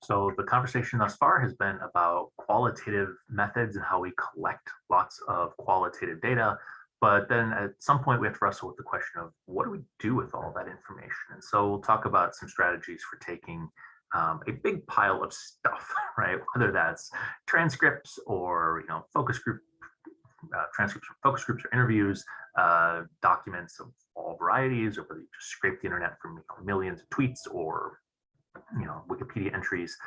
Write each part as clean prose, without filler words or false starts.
So the conversation thus far has been about qualitative methods and how we collect lots of qualitative data. But then at some point we have to wrestle with the question of what do we do with all that information? And so we'll talk about some strategies for taking a big pile of stuff, right? Whether that's transcripts or focus group transcripts from focus groups or interviews, documents of all varieties, or whether you just scrape the internet from millions of tweets or Wikipedia entries,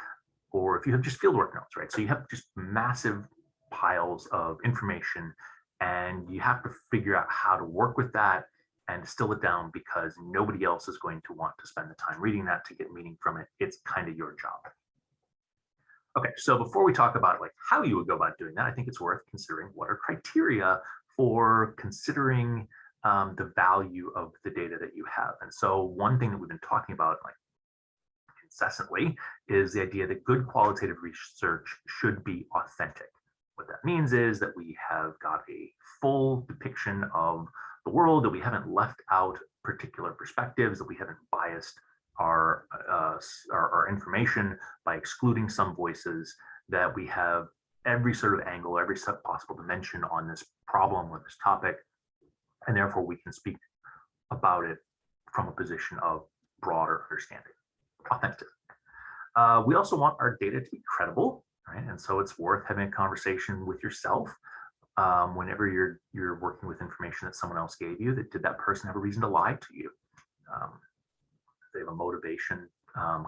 or if you have just fieldwork notes, right? So you have just massive piles of information and you have to figure out how to work with that and distill it down because nobody else is going to want to spend the time reading that to get meaning from it. It's kind of your job. Okay, so before we talk about how you would go about doing that, I think it's worth considering what are criteria for considering the value of the data that you have. And so one thing that we've been talking about incessantly is the idea that good qualitative research should be authentic. What that means is that we have got a full depiction of the world, that we haven't left out particular perspectives, that we haven't biased our information by excluding some voices, that we have every sort of angle, every possible dimension on this problem or this topic, and therefore we can speak about it from a position of broader understanding. Authentic. We also want our data to be credible, right? And so it's worth having a conversation with yourself whenever you're working with information that someone else gave you. That did that person have a reason to lie to you? They have a motivation,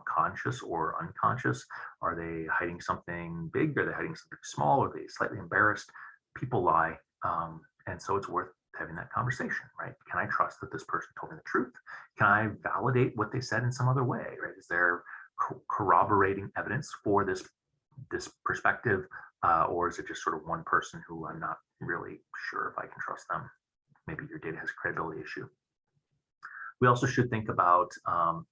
conscious or unconscious? Are they hiding something big? Are they hiding something small? Are they slightly embarrassed? People lie, and so it's worth having that conversation, right? Can I trust that this person told me the truth? Can I validate what they said in some other way, right? Is there corroborating evidence for this perspective, or is it just sort of one person who I'm not really sure if I can trust them? Maybe your data has a credibility issue. We also should think about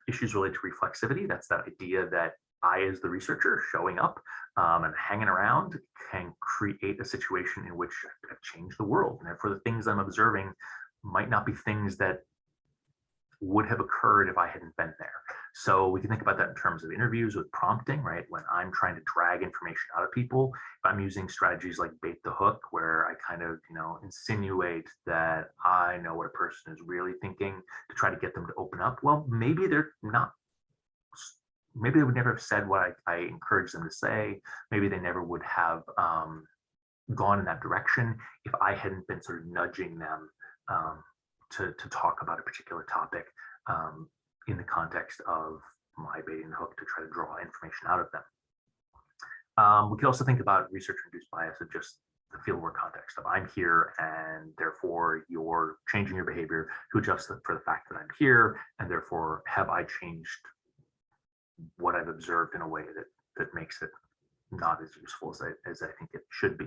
issues related to reflexivity. That's that idea that I, as the researcher, showing up and hanging around can create a situation in which I've changed the world. And therefore, the things I'm observing might not be things that would have occurred if I hadn't been there. So we can think about that in terms of interviews with prompting, right? When I'm trying to drag information out of people, if I'm using strategies like bait the hook, where I kind of, insinuate that I know what a person is really thinking to try to get them to open up. Well, maybe they're not. Maybe they would never have said what I encouraged them to say. Maybe they never would have gone in that direction if I hadn't been sort of nudging them to talk about a particular topic in the context of my baiting the hook to try to draw information out of them. We could also think about research-induced bias of just the fieldwork context of I'm here and therefore you're changing your behavior to adjust for the fact that I'm here, and therefore have I changed what I've observed in a way that makes it not as useful as I think it should be.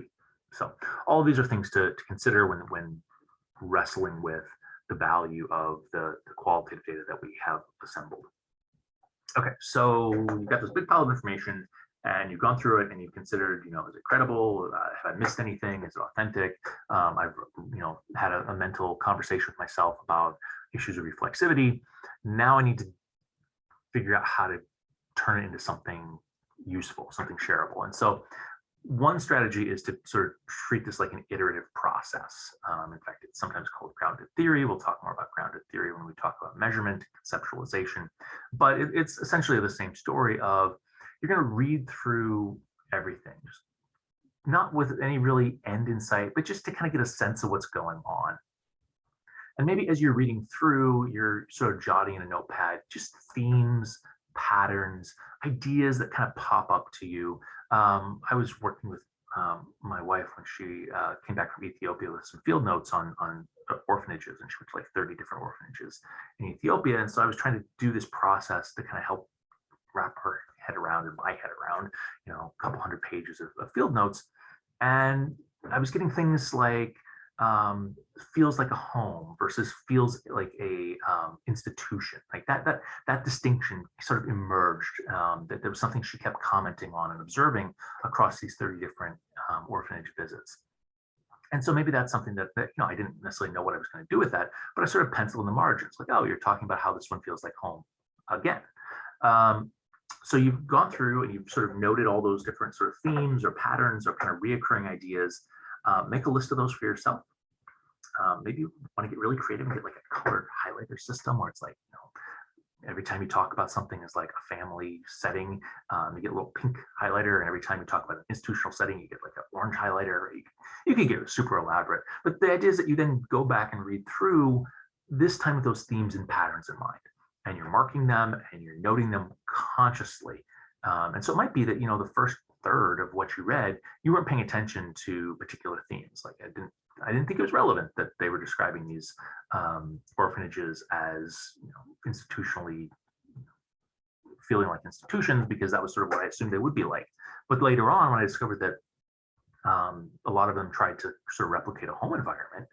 So all of these are things to consider when wrestling with the value of the qualitative data that we have assembled. Okay, so you've got this big pile of information and you've gone through it and you've considered, is it credible? Have I missed anything? Is it authentic? I've, had a mental conversation with myself about issues of reflexivity. Now I need to figure out how to turn it into something useful, something shareable. And so one strategy is to sort of treat this like an iterative process. In fact, it's sometimes called grounded theory. We'll talk more about grounded theory when we talk about measurement, conceptualization, but it's essentially the same story of you're going to read through everything, just not with any really end in sight, but just to kind of get a sense of what's going on. And maybe as you're reading through, you're sort of jotting in a notepad, just themes, patterns, ideas that kind of pop up to you. I was working with my wife when she came back from Ethiopia with some field notes on orphanages, and she went to like 30 different orphanages in Ethiopia. And so I was trying to do this process to kind of help wrap her head around and my head around, a couple hundred pages of field notes. And I was getting things like feels like a home versus feels like a institution. Like that distinction sort of emerged, that there was something she kept commenting on and observing across these 30 different orphanage visits. And so maybe that's something that I didn't necessarily know what I was going to do with that, but I sort of penciled in the margins, like, oh, you're talking about how this one feels like home again. So you've gone through and you've sort of noted all those different sort of themes or patterns or kind of reoccurring ideas. Make a list of those for yourself. Maybe you want to get really creative and get like a colored highlighter system where it's like, every time you talk about something as like a family setting, you get a little pink highlighter, and every time you talk about an institutional setting, you get like an orange highlighter. You can get super elaborate, but the idea is that you then go back and read through this time with those themes and patterns in mind, and you're marking them and you're noting them consciously. And so it might be that the first third of what you read, you weren't paying attention to particular themes. Like I didn't think it was relevant that they were describing these orphanages as institutionally feeling like institutions, because that was sort of what I assumed they would be like. But later on, when I discovered that a lot of them tried to sort of replicate a home environment,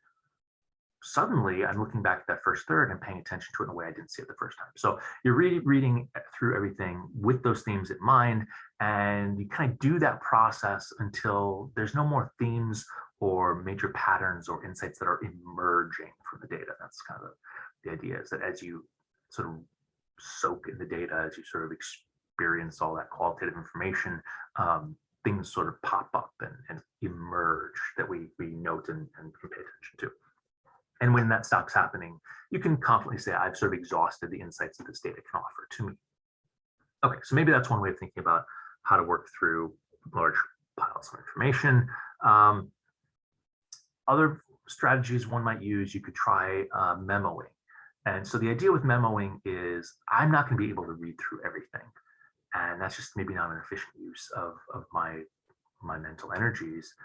suddenly I'm looking back at that first third and paying attention to it in a way I didn't see it the first time. So you're reading through everything with those themes in mind, and you kind of do that process until there's no more themes or major patterns or insights that are emerging from the data. That's kind of the idea, is that as you sort of soak in the data, as you sort of experience all that qualitative information, things sort of pop up and emerge that we note and can pay attention to. And when that stops happening, you can confidently say, I've sort of exhausted the insights that this data can offer to me. Okay, so maybe that's one way of thinking about how to work through large piles of information. Other strategies one might use, you could try memoing. And so the idea with memoing is I'm not going to be able to read through everything. And that's just maybe not an efficient use of my mental energies.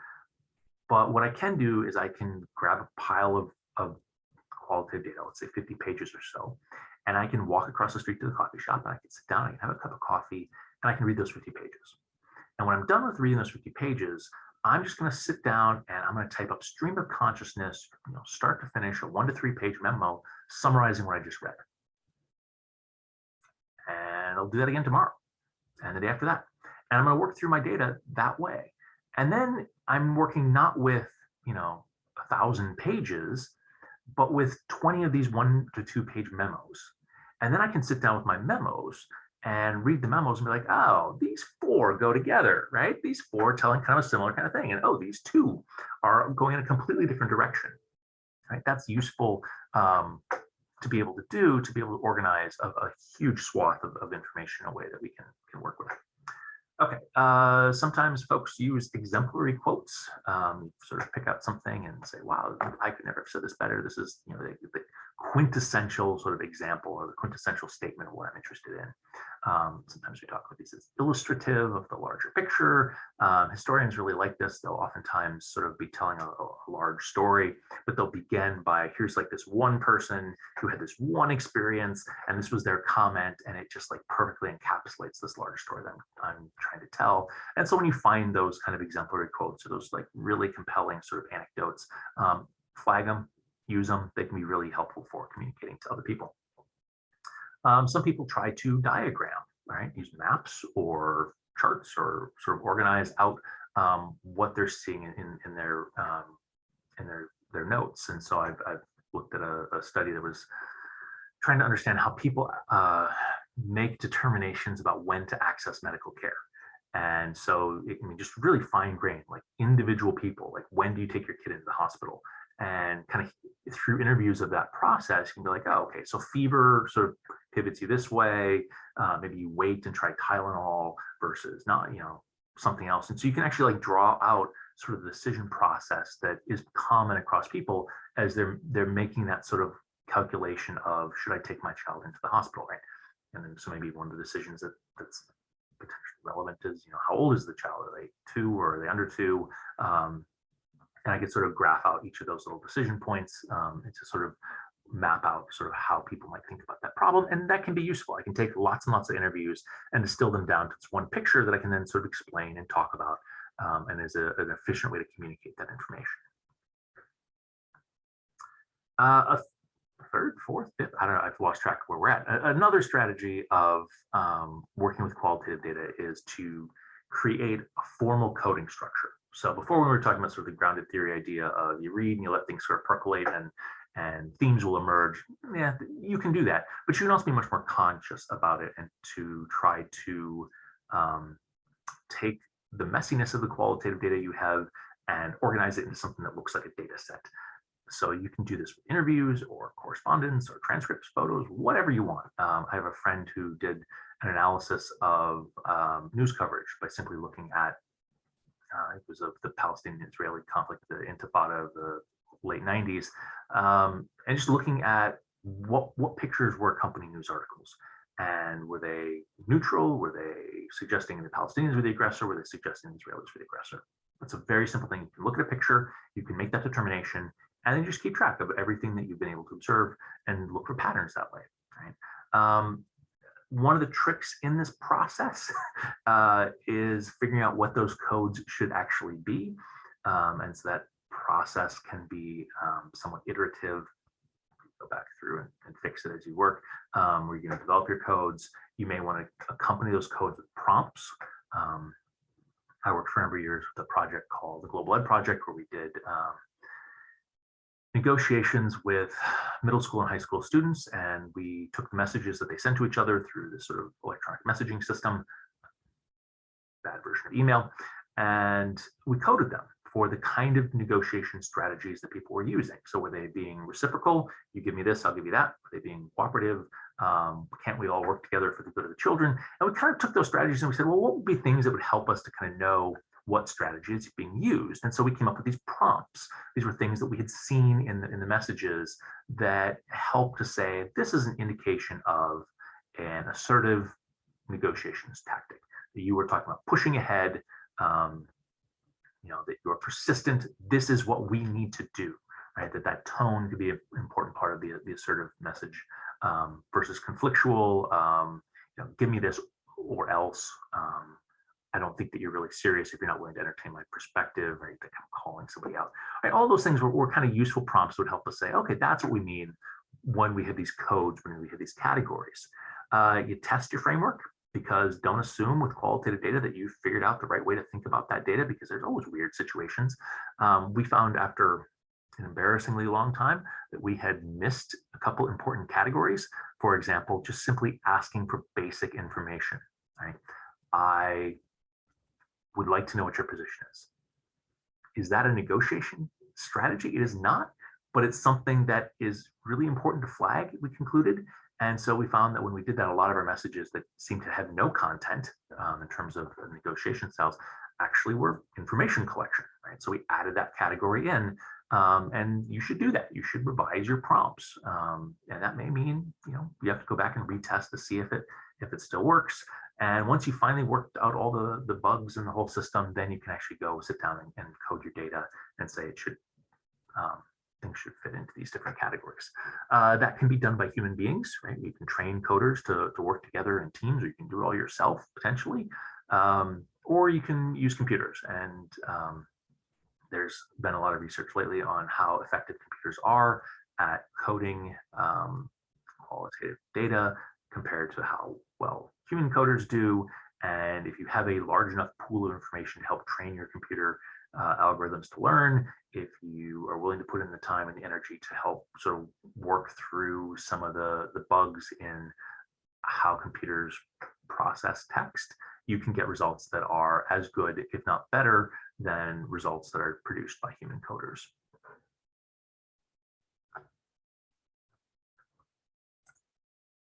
But what I can do is I can grab a pile of qualitative data, let's say 50 pages or so, and I can walk across the street to the coffee shop, and I can sit down, I can have a cup of coffee, and I can read those 50 pages. And when I'm done with reading those 50 pages, I'm just going to sit down and I'm going to type up stream of consciousness, start to finish, a 1 to 3 page memo summarizing what I just read. And I'll do that again tomorrow and the day after that. And I'm going to work through my data that way. And then I'm working not with, 1,000 pages, but with 20 of these 1 to 2 page memos. And then I can sit down with my memos and read the memos and be like, oh, these 4 go together, right? These 4 telling kind of a similar kind of thing. And oh, these 2 are going in a completely different direction, right? That's useful to be able to do, to be able to organize a huge swath of information in a way that we can work with. Okay, sometimes folks use exemplary quotes, sort of pick out something and say, wow, I could never have said this better. This is the quintessential sort of example or the quintessential statement of what I'm interested in. Sometimes we talk about these as illustrative of the larger picture. Historians really like this. They'll oftentimes sort of be telling a large story, but they'll begin by, here's like this one person who had this one experience, and this was their comment, and it just like perfectly encapsulates this large story that I'm trying to tell. And so when you find those kind of exemplary quotes or those like really compelling sort of anecdotes, flag them, use them. They can be really helpful for communicating to other people. Some people try to diagram, right? Use maps or charts or sort of organize out what they're seeing in their notes. And so I've looked at a study that was trying to understand how people make determinations about when to access medical care. And so it can be just really fine grained, like individual people, like when do you take your kid into the hospital? And kind of through interviews of that process, you can be like, oh, okay, so fever sort of pivots you this way. Maybe you wait and try Tylenol versus not, something else. And so you can actually like draw out sort of the decision process that is common across people as they're making that sort of calculation of, should I take my child into the hospital, right? And then so maybe one of the decisions that's potentially relevant is, how old is the child? Are they 2 or are they under 2? And I could sort of graph out each of those little decision points and to sort of map out sort of how people might think about that problem. And that can be useful. I can take lots and lots of interviews and distill them down to one picture that I can then sort of explain and talk about, and is an efficient way to communicate that information. A third, fourth, fifth, I don't know, I've lost track of where we're at. Another strategy of working with qualitative data is to create a formal coding structure. So before we were talking about sort of the grounded theory idea of you read and you let things sort of percolate and themes will emerge. Yeah, you can do that, but you can also be much more conscious about it and to try to um, take the messiness of the qualitative data you have and organize it into something that looks like a data set. So you can do this with interviews or correspondence or transcripts, photos, whatever you want. I have a friend who did an analysis of news coverage by simply looking at, it was of the Palestinian-Israeli conflict, the Intifada of the late 90s, and just looking at what pictures were accompanying news articles. And were they neutral? Were they suggesting the Palestinians were the aggressor? Were they suggesting the Israelis were the aggressor? That's a very simple thing. You can look at a picture, you can make that determination, and then just keep track of everything that you've been able to observe and look for patterns that way. Right? One of the tricks in this process is figuring out what those codes should actually be. And so that process can be somewhat iterative. Go back through and fix it as you work, where you're going to develop your codes. You may want to accompany those codes with prompts. I worked for a number of years with a project called the Global Ed Project, where we did negotiations with middle school and high school students, and we took the messages that they sent to each other through this sort of electronic messaging system, bad version of email, and we coded them for the kind of negotiation strategies that people were using. So were they being reciprocal? You give me this, I'll give you that. Were they being cooperative? Can't we all work together for the good of the children? And we kind of took those strategies and we said, well, what would be things that would help us to kind of know what strategy is being used? And so we came up with these prompts. These were things that we had seen in the messages that helped to say, this is an indication of an assertive negotiations tactic. You were talking about pushing ahead, that you're persistent. This is what we need to do, right? That tone could be an important part of the assertive message versus conflictual. Give me this or else. I don't think that you're really serious if you're not willing to entertain my perspective, right? That kind of calling somebody out. Right? All those things were kind of useful prompts that would help us say, okay, that's what we mean when we have these codes, when we have these categories. You test your framework, because don't assume with qualitative data that you've figured out the right way to think about that data, because there's always weird situations. We found after an embarrassingly long time that we had missed a couple important categories. For example, just simply asking for basic information. Right? I would like to know what your position is. Is that a negotiation strategy? It is not, but it's something that is really important to flag, we concluded. And so we found that when we did that, a lot of our messages that seemed to have no content in terms of negotiation styles actually were information collection, right? So we added that category in, and you should do that. You should revise your prompts, and that may mean you have to go back and retest to see if it still works. And once you finally worked out all the bugs in the whole system, then you can actually go sit down and code your data and say it should things should fit into these different categories. That can be done by human beings, right? You can train coders to work together in teams, or you can do it all yourself potentially, or you can use computers. And there's been a lot of research lately on how effective computers are at coding qualitative data compared to how well human coders do. And if you have a large enough pool of information to help train your computer algorithms to learn, if you are willing to put in the time and the energy to help sort of work through some of the bugs in how computers process text, you can get results that are as good, if not better, than results that are produced by human coders.